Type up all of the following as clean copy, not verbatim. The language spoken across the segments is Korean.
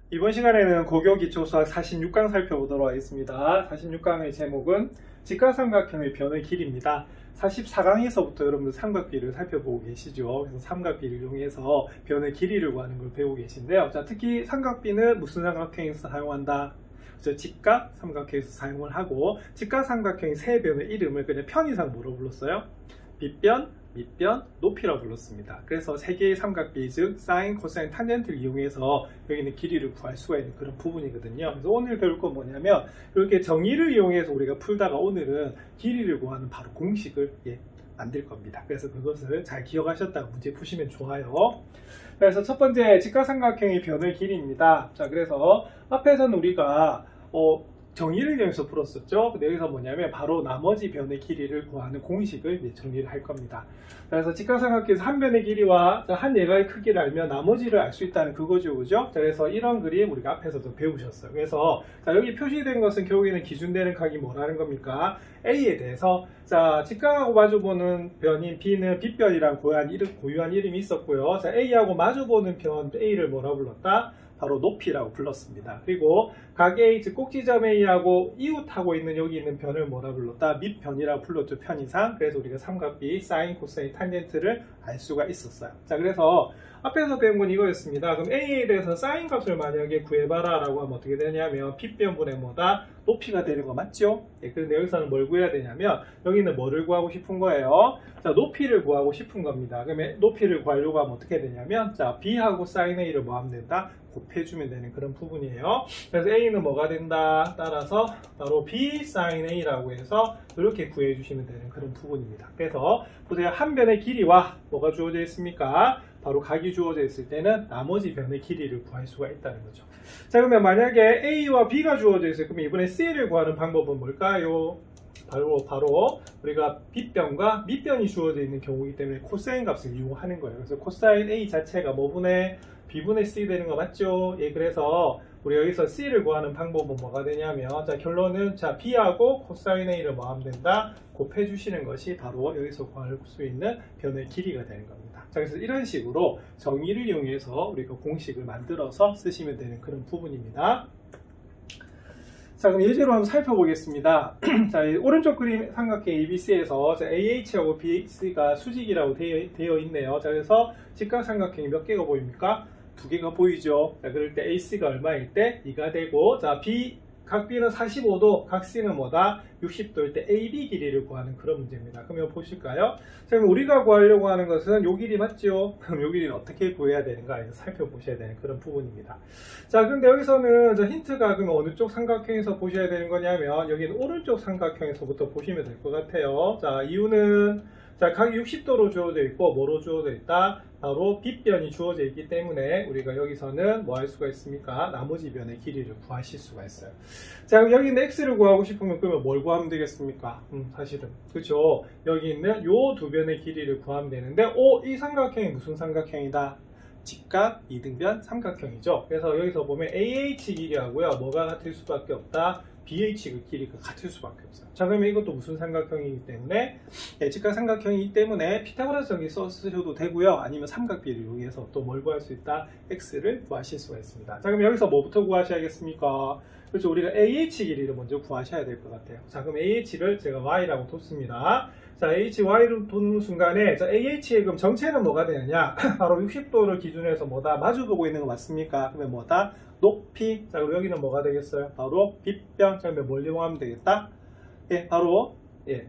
이번 시간에는 고교기초수학 46강 살펴보도록 하겠습니다. 46강의 제목은 직각삼각형의 변의 길이입니다. 44강에서부터 여러분들 삼각비를 살펴보고 계시죠. 그래서 삼각비를 이용해서 변의 길이를 구하는 걸 배우고 계신데요. 자, 특히 삼각비는 무슨 삼각형에서 사용한다? 직각 삼각형에서 사용을 하고, 직각 삼각형의 세 변의 이름을 그냥 편의상 뭐로 불렀어요? 빗변, 밑변, 높이라고 불렀습니다. 그래서 세 개의 삼각비, 즉 사인, 코사인, 탄젠트를 이용해서 여기 있는 길이를 구할 수가 있는 그런 부분이거든요. 그래서 오늘 배울 건 뭐냐면, 이렇게 정의를 이용해서 우리가 풀다가 오늘은 길이를 구하는 바로 공식을 만들 겁니다. 그래서 그것을 잘 기억하셨다가 문제 푸시면 좋아요. 그래서 첫 번째 직각삼각형의 변의 길이입니다. 자, 그래서 앞에서는 우리가 정의를 이용해서 풀었었죠. 근데 여기서 뭐냐면 바로 나머지 변의 길이를 구하는 공식을 정리를 할 겁니다. 그래서 직각삼각형에서 한 변의 길이와 한 예가의 크기를 알면 나머지를 알 수 있다는 그거죠, 그죠? 그래서 이런 그림 우리가 앞에서도 배우셨어요. 그래서 여기 표시된 것은 결국에는 기준되는 각이 뭐라는 겁니까? A에 대해서 직각하고 마주보는 변인 B는 빗변이란 고유한 이름이 있었고요. A하고 마주보는 변 A를 뭐라고 불렀다? 바로 높이라고 불렀습니다. 그리고 각 A, 즉 꼭지점 A하고 이웃하고 있는 여기 있는 변을 뭐라 불렀다? 밑변이라고 불렀죠, 편의상. 그래서 우리가 삼각비, 사인, 코사인, 탄젠트를 알 수가 있었어요. 자, 그래서 앞에서 배운 건 이거였습니다. 그럼 A에 대해서 사인 값을 만약에 구해봐라 라고 하면 어떻게 되냐면 빗변분의 뭐다? 높이가 되는 거 맞죠? 그런데 여기서는 뭘 구해야 되냐면 여기는 뭐를 구하고 싶은 거예요? 자, 높이를 구하고 싶은 겁니다. 그러면 높이를 구하려고 하면 어떻게 되냐면 B하고 사인 A를 뭐 하면 된다? 곱해주면 되는 그런 부분이에요. 그래서 A는 뭐가 된다? 따라서 바로 B sin A라고 해서 이렇게 구해주시면 되는 그런 부분입니다. 그래서 보세요. 한 변의 길이와 뭐가 주어져 있습니까? 바로 각이 주어져 있을 때는 나머지 변의 길이를 구할 수가 있다는 거죠. 자, 그러면 만약에 A와 B가 주어져 있어요. 그럼 이번에 C를 구하는 방법은 뭘까요? 바로 우리가 빗변과 밑변이 주어져 있는 경우이기 때문에 코사인 값을 이용하는 거예요. 그래서 코사인 A 자체가 뭐분의 B분의 C 되는 거 맞죠? 그래서 우리 여기서 C를 구하는 방법은 뭐가 되냐면 결론은 B하고 코사인 A를 뭐 하면 된다? 곱해 주시는 것이 바로 여기서 구할 수 있는 변의 길이가 되는 겁니다. 자, 그래서 이런 식으로 정의를 이용해서 우리가 공식을 만들어서 쓰시면 되는 그런 부분입니다. 자, 그럼 예제로 한번 살펴보겠습니다. 자, 오른쪽 그림 삼각형 ABC에서 AH하고 BC가 수직이라고 되어 있네요. 자, 그래서 직각삼각형이 몇 개가 보입니까? 두 개가 보이죠. 자, 그럴 때 AC가 얼마일 때 2가 되고, 자, 각 B는 45도, 각 C는 뭐다? 60도일 때 AB 길이를 구하는 그런 문제입니다. 그럼 이거 보실까요? 자, 그럼 우리가 구하려고 하는 것은 요 길이 맞죠? 그럼 요 길이는 어떻게 구해야 되는가? 살펴보셔야 되는 그런 부분입니다. 자, 그런데 여기서는 힌트가 그러면 어느 쪽 삼각형에서 보셔야 되는 거냐면 여기는 오른쪽 삼각형에서부터 보시면 될 것 같아요. 자, 이유는 각이 60도로 주어져 있고 뭐로 주어져 있다? 바로 빗변이 주어져 있기 때문에 우리가 여기서는 뭐 할 수가 있습니까? 나머지 변의 길이를 구하실 수가 있어요. 자, 그럼 여기 있는 x를 구하고 싶으면 그러면 뭘 구하면 되겠습니까? 사실은 그렇죠. 여기 있는 요 두 변의 길이를 구하면 되는데 이 삼각형이 무슨 삼각형이다? 직각, 이등변, 삼각형이죠. 그래서 여기서 보면 AH 길이하고요. 뭐가 같을 수밖에 없다? BH 그 길이가 같을 수밖에 없어요. 자, 그러면 이것도 무슨 삼각형이기 때문에 직각 삼각형이기 때문에 피타고라스 여기 쓰셔도 되고요. 아니면 삼각비를 이용해서 또 뭘 구할 수 있다? X를 구하실 수가 있습니다. 자, 그럼 여기서 뭐부터 구하셔야겠습니까? 그렇죠. 우리가 AH 길이를 먼저 구하셔야 될 것 같아요. 자, 그럼 AH를 제가 Y라고 뒀습니다. 자, HY를 두는 순간에 AH의 그럼 정체는 뭐가 되느냐? 바로 60도를 기준으로 해서 뭐다? 마주보고 있는 거 맞습니까? 그러면 뭐다? 높이. 자, 그럼 여기는 뭐가 되겠어요? 바로 빗변. 자, 그러면 뭘 이용하면 되겠다? 바로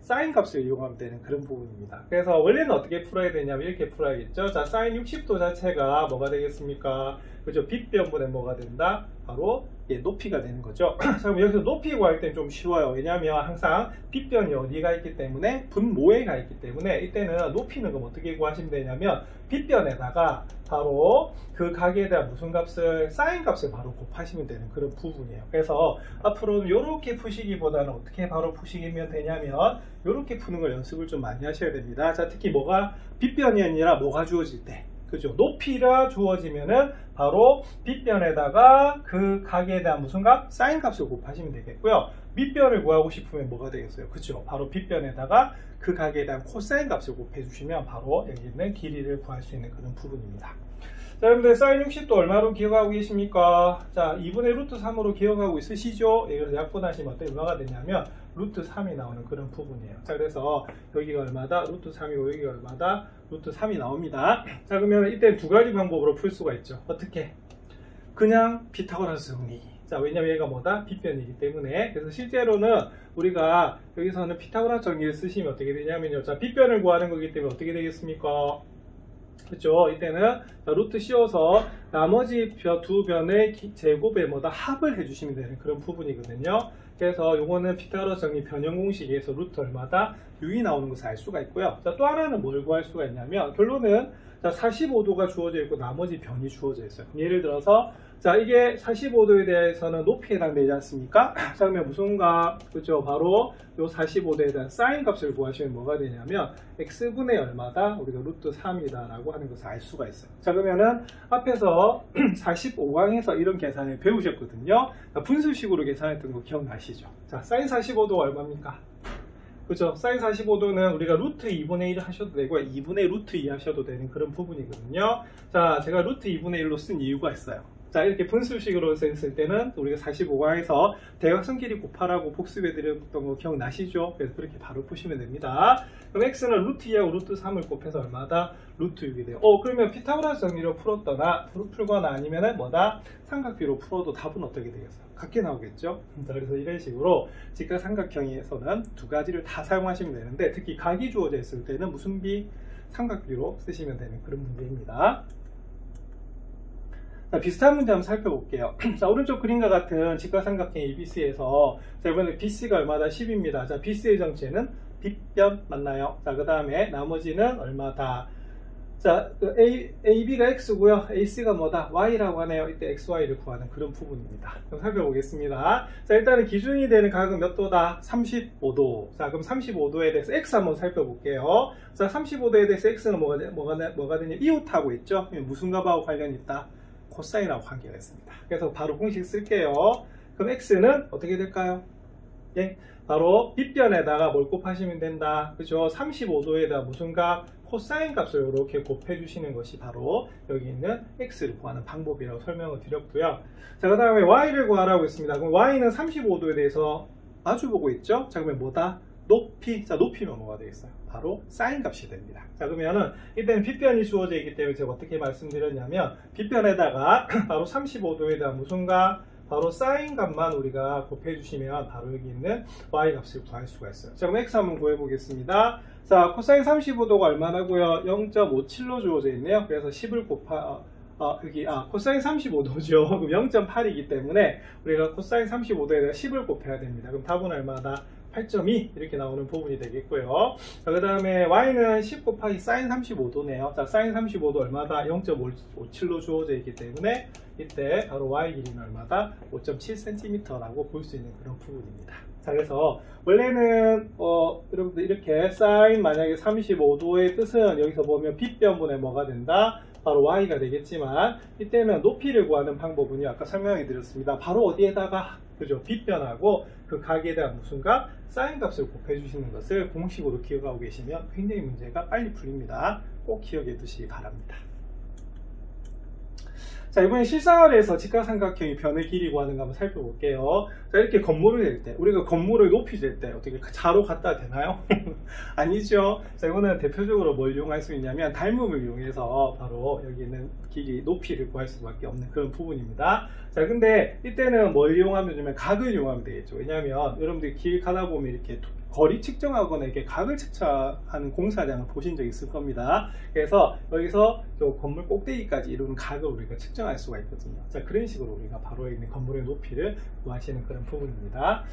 사인 값을 이용하면 되는 그런 부분입니다. 그래서 원래는 어떻게 풀어야 되냐면 이렇게 풀어야겠죠. 자, 사인 60도 자체가 뭐가 되겠습니까? 그죠? 빗변분의 뭐가 된다? 바로 높이가 되는 거죠. 자, 그럼 여기서 높이 구할 때는 좀 쉬워요. 왜냐하면 항상 빗변이 어디가 있기 때문에 분모에가 있기 때문에 이때는 높이는 그럼 어떻게 구하시면 되냐면 빗변에다가 바로 그 각에 대한 무슨 값을 사인 값을 바로 곱하시면 되는 그런 부분이에요. 그래서 앞으로는 이렇게 푸시기보다는 어떻게 바로 푸시면 되냐면 이렇게 푸는 걸 연습을 좀 많이 하셔야 됩니다. 자, 특히 뭐가 빗변이 아니라 뭐가 주어질 때, 그죠? 높이가 주어지면은 바로 빗변에다가 그 각에 대한 무슨 값? 사인 값을 곱하시면 되겠고요. 밑변을 구하고 싶으면 뭐가 되겠어요? 그죠? 바로 빗변에다가 그 각에 대한 코사인 값을 곱해 주시면 바로 여기 있는 길이를 구할 수 있는 그런 부분입니다. 자, 여러분들 사인 60도 얼마로 기억하고 계십니까? 자, 2분의 루트 3으로 기억하고 있으시죠? 예, 그래서 약분하시면 어떻게 얼마가 되냐면 루트 3이 나오는 그런 부분이에요. 자, 그래서 여기가 얼마다? 루트 3이고 여기가 얼마다? 루트 3이 나옵니다. 자, 그러면 이때 두 가지 방법으로 풀 수가 있죠. 어떻게? 그냥 피타고라스 정리. 자, 왜냐면 얘가 뭐다? 빗변이기 때문에. 그래서 실제로는 우리가 여기서는 피타고라스 정리를 쓰시면 어떻게 되냐면요. 자, 빗변을 구하는 거기 때문에 어떻게 되겠습니까? 그렇죠. 이때는 루트 씌워서 나머지 두 변의 제곱의 뭐다? 합을 해주시면 되는 그런 부분이거든요. 그래서 요거는 피타고라스 정리 변형 공식에서 루트 얼마다? 6이 나오는 것을 알 수가 있고요. 자, 또 하나는 뭘 구할 수가 있냐면 결론은 자, 45도가 주어져 있고 나머지 변이 주어져 있어요. 예를 들어서 자, 이게 45도에 대해서는 높이에 해당되지 않습니까? 자, 그러면 무슨 값? 그렇죠. 바로 요 45도에 대한 사인 값을 구하시면 뭐가 되냐면 x분의 얼마다? 우리가 루트 3이다 라고 하는 것을 알 수가 있어요. 자, 그러면은 앞에서 45강에서 이런 계산을 배우셨거든요. 자, 분수식으로 계산했던 거 기억나시죠? 자, 사인 45도가 얼마입니까? 그죠? 사인 45도는 우리가 루트 2분의 1 하셔도 되고 2분의 루트 2 하셔도 되는 그런 부분이거든요. 자, 제가 루트 2분의 1로 쓴 이유가 있어요. 자, 이렇게 분수식으로 했을 때는 우리가 45강에서 대각선끼리 곱하라고 복습해 드렸던 거 기억나시죠? 그래서 그렇게 바로 푸시면 됩니다. 그럼 x는 루트 2하고 루트 3을 곱해서 얼마다? 루트 6이 돼요. 그러면 피타고라스 정리로 풀거나 아니면은 뭐다? 삼각비로 풀어도 답은 어떻게 되겠어요? 같게 나오겠죠? 자, 그래서 이런 식으로 직각삼각형에서는 두 가지를 다 사용하시면 되는데 특히 각이 주어져 있을 때는 무슨 비? 삼각비로 쓰시면 되는 그런 문제입니다. 자, 비슷한 문제 한번 살펴볼게요. 자, 오른쪽 그림과 같은 직각삼각형 ABC에서 자, 이번에 BC가 얼마다? 10입니다. 자, BC의 정체는 빗변 맞나요? 자, 그 다음에 나머지는 얼마다? 자, AB가 X고요. AC가 뭐다? Y라고 하네요. 이때 XY를 구하는 그런 부분입니다. 그럼 살펴보겠습니다. 자, 일단은 기준이 되는 각은 몇 도다? 35도. 자, 그럼 35도에 대해서 X 한번 살펴볼게요. 자, 35도에 대해서 X는 뭐가 되냐? 이웃하고 있죠? 무슨 값하고 관련이 있다? 코사인하고 관계가 있습니다. 그래서 바로 공식 쓸게요. 그럼 X는 어떻게 될까요? 예, 바로 빗변에다가 뭘 곱하시면 된다. 그죠? 35도에다 무슨 값? 코사인 값을 이렇게 곱해 주시는 것이 바로 여기 있는 X를 구하는 방법이라고 설명을 드렸고요. 자, 그 다음에 Y를 구하라고 했습니다. 그럼 Y는 35도에 대해서 마주보고 있죠? 자, 그러면 뭐다? 높이. 자, 높이면 뭐가 되겠어요? 바로 사인 값이 됩니다. 자, 그러면은 이때는 빗변이 주어져 있기 때문에 제가 어떻게 말씀드렸냐면 빗변에다가 바로 35도에 대한 무슨 값? 바로 사인 값만 우리가 곱해 주시면 바로 여기 있는 Y 값을 구할 수가 있어요. 자, 그럼 X 한번 구해 보겠습니다. 자, 코사인 35도가 얼마나고요? 0.57로 주어져 있네요. 그래서 10을 코사인 35도죠. 그럼 0.8이기 때문에 우리가 코사인 35도에 대해 10을 곱해야 됩니다. 그럼 답은 얼마다? 8.2 이렇게 나오는 부분이 되겠고요. 자, 그 다음에 Y는 10 곱하기 사인 35도네요. 자, 사인 35도 얼마다? 0.57로 주어져 있기 때문에 이때 바로 Y 길이는 얼마다? 5.7cm라고 볼 수 있는 그런 부분입니다. 자, 그래서 원래는 여러분들 이렇게 사인 만약에 35도의 뜻은 여기서 보면 빗변분의 뭐가 된다? 바로 Y가 되겠지만 이때는 높이를 구하는 방법은요, 아까 설명해 드렸습니다. 바로 어디에다가 그죠? 빗변하고 그 각에 대한 무슨 값? 사인 값을 곱해 주시는 것을 공식으로 기억하고 계시면 굉장히 문제가 빨리 풀립니다. 꼭 기억해 두시기 바랍니다. 자, 이번에 실생활에서 직각삼각형이 변의 길이 구하는 거 한번 살펴볼게요. 자, 이렇게 건물을 낼 때, 우리가 건물을 높이 낼 때 어떻게 자로 갖다 대나요? 아니죠. 자, 이거는 대표적으로 뭘 이용할 수 있냐면 닮음을 이용해서 바로 여기 있는 길이 높이를 구할 수밖에 없는 그런 부분입니다. 자, 근데 이때는 뭘 이용하면 되냐면 각을 이용하면 되겠죠. 왜냐하면 여러분들이 길 가다 보면 이렇게 거리 측정하거나 이렇게 각을 측정하는 공사장을 보신 적 있을 겁니다. 그래서 여기서 저 건물 꼭대기까지 이루는 각을 우리가 측정할 수가 있거든요. 자, 그런 식으로 우리가 바로 있는 건물의 높이를 구하시는 그런 부분입니다.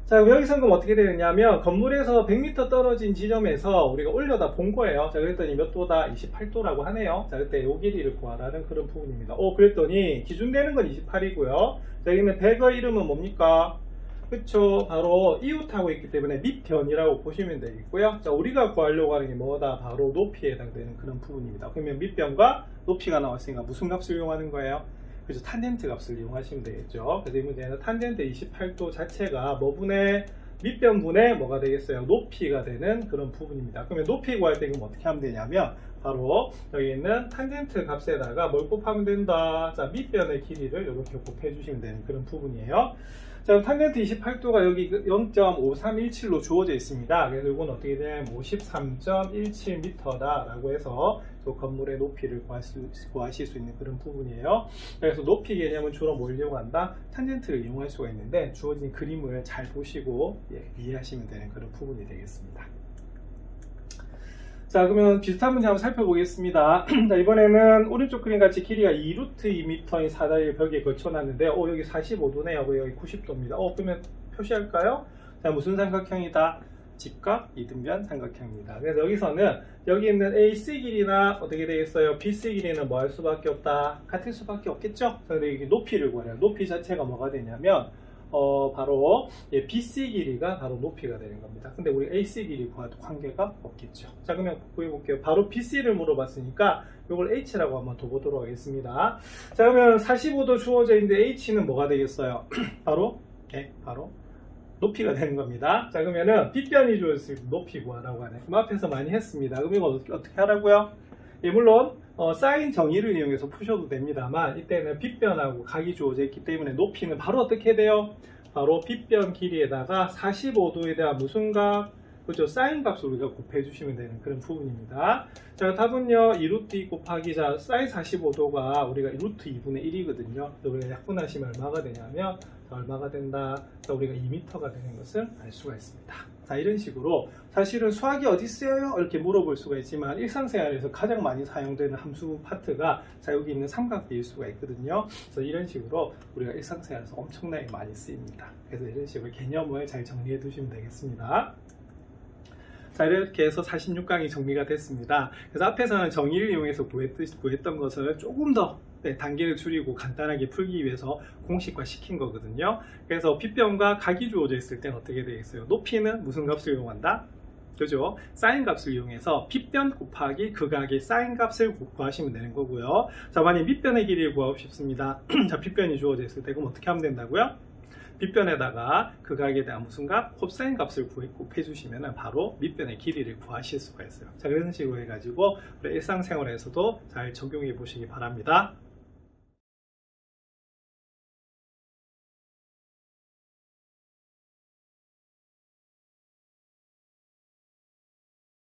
자, 여기서는 그럼 어떻게 되느냐면 건물에서 100m 떨어진 지점에서 우리가 올려다 본 거예요. 자, 그랬더니 몇 도다? 28도라고 하네요. 자, 그때 요 길이를 구하라는 그런 부분입니다. 그랬더니 기준되는 건 28이고요. 자, 여기는 100의 이름은 뭡니까? 그쵸, 바로 이웃하고 있기 때문에 밑변이라고 보시면 되겠고요. 자, 우리가 구하려고 하는 게 뭐다? 바로 높이에 해당되는 그런 부분입니다. 그러면 밑변과 높이가 나왔으니까 무슨 값을 이용하는 거예요? 그래서 탄젠트 값을 이용하시면 되겠죠. 그래서 이 문제는 탄젠트 28도 자체가 뭐분의 밑변분의 뭐가 되겠어요? 높이가 되는 그런 부분입니다. 그러면 높이 구할 때 그럼 어떻게 하면 되냐면 바로 여기 있는 탄젠트 값에다가 뭘 곱하면 된다. 자, 밑변의 길이를 이렇게 곱해 주시면 되는 그런 부분이에요. 자, 탄젠트 28도가 여기 0.5317로 주어져 있습니다. 그래서 이건 어떻게 되냐면 53.17m 라고 해서 또 건물의 높이를 구하실 수 있는 그런 부분이에요. 그래서 높이 개념은 주로 뭘 이용한다? 탄젠트를 이용할 수가 있는데 주어진 그림을 잘 보시고 이해하시면 되는 그런 부분이 되겠습니다. 자, 그러면 비슷한 문제 한번 살펴보겠습니다. 자, 이번에는 오른쪽 그림 같이 길이가 2루트 2m인 사다리를 벽에 걸쳐놨는데, 여기 45도네요. 여기 90도입니다. 그러면 표시할까요? 자, 무슨 삼각형이다? 직각 이등변 삼각형입니다. 그래서 여기서는 여기 있는 AC 길이나 어떻게 되겠어요? BC 길이는 뭐 할 수밖에 없다? 같을 수밖에 없겠죠? 그런데 이게 높이를 구해요. 높이 자체가 뭐가 되냐면, 바로 BC 길이가 바로 높이가 되는 겁니다. 근데 우리 AC 길이 구해도 관계가 없겠죠. 자, 그러면 구해볼게요. 바로 BC를 물어봤으니까 이걸 H라고 한번 더 보도록 하겠습니다. 자, 그러면 45도 주어져 있는데 H는 뭐가 되겠어요? 바로 높이가 되는 겁니다. 자, 그러면은 빗변이 주어졌을 때 높이 구하라고 하네. 그럼 앞에서 많이 했습니다. 그럼 이거 어떻게 하라고요? 물론 사인 정의를 이용해서 푸셔도 됩니다만 이때는 빗변하고 각이 주어져 있기 때문에 높이는 바로 어떻게 돼요? 바로 빗변 길이에다가 45도에 대한 무슨 값? 그죠? 사인 값을 우리가 곱해 주시면 되는 그런 부분입니다. 자, 답은요 2루트 2 곱하기 자 사인 45도가 우리가 루트 2분의 1이거든요. 우리가 약분하시면 얼마가 되냐면 얼마가 된다. 자, 우리가 2m가 되는 것을 알 수가 있습니다. 자, 이런 식으로 사실은 수학이 어디 쓰여요? 이렇게 물어볼 수가 있지만 일상생활에서 가장 많이 사용되는 함수 파트가 자, 여기 있는 삼각비일 수가 있거든요. 그래서 이런 식으로 우리가 일상생활에서 엄청나게 많이 쓰입니다. 그래서 이런 식으로 개념을 잘 정리해 두시면 되겠습니다. 자, 이렇게 해서 46강이 정리가 됐습니다. 그래서 앞에서는 정의를 이용해서 구했던 것을 조금 더 단계를 줄이고 간단하게 풀기 위해서 공식화 시킨 거거든요. 그래서 빗변과 각이 주어져 있을 땐 어떻게 되겠어요? 높이는 무슨 값을 이용한다? 그죠? 사인 값을 이용해서 빗변 곱하기 그 각의 사인 값을 구하시면 되는 거고요. 자, 만약 밑변의 길이를 구하고 싶습니다. 자, 빗변이 주어져 있을 때 그럼 어떻게 하면 된다고요? 빗변에다가 그 각에 대한 무슨 값? 곱사인 값을 곱해 주시면 바로 밑변의 길이를 구하실 수가 있어요. 자, 그런 식으로 해가지고 우리 일상생활에서도 잘 적용해 보시기 바랍니다.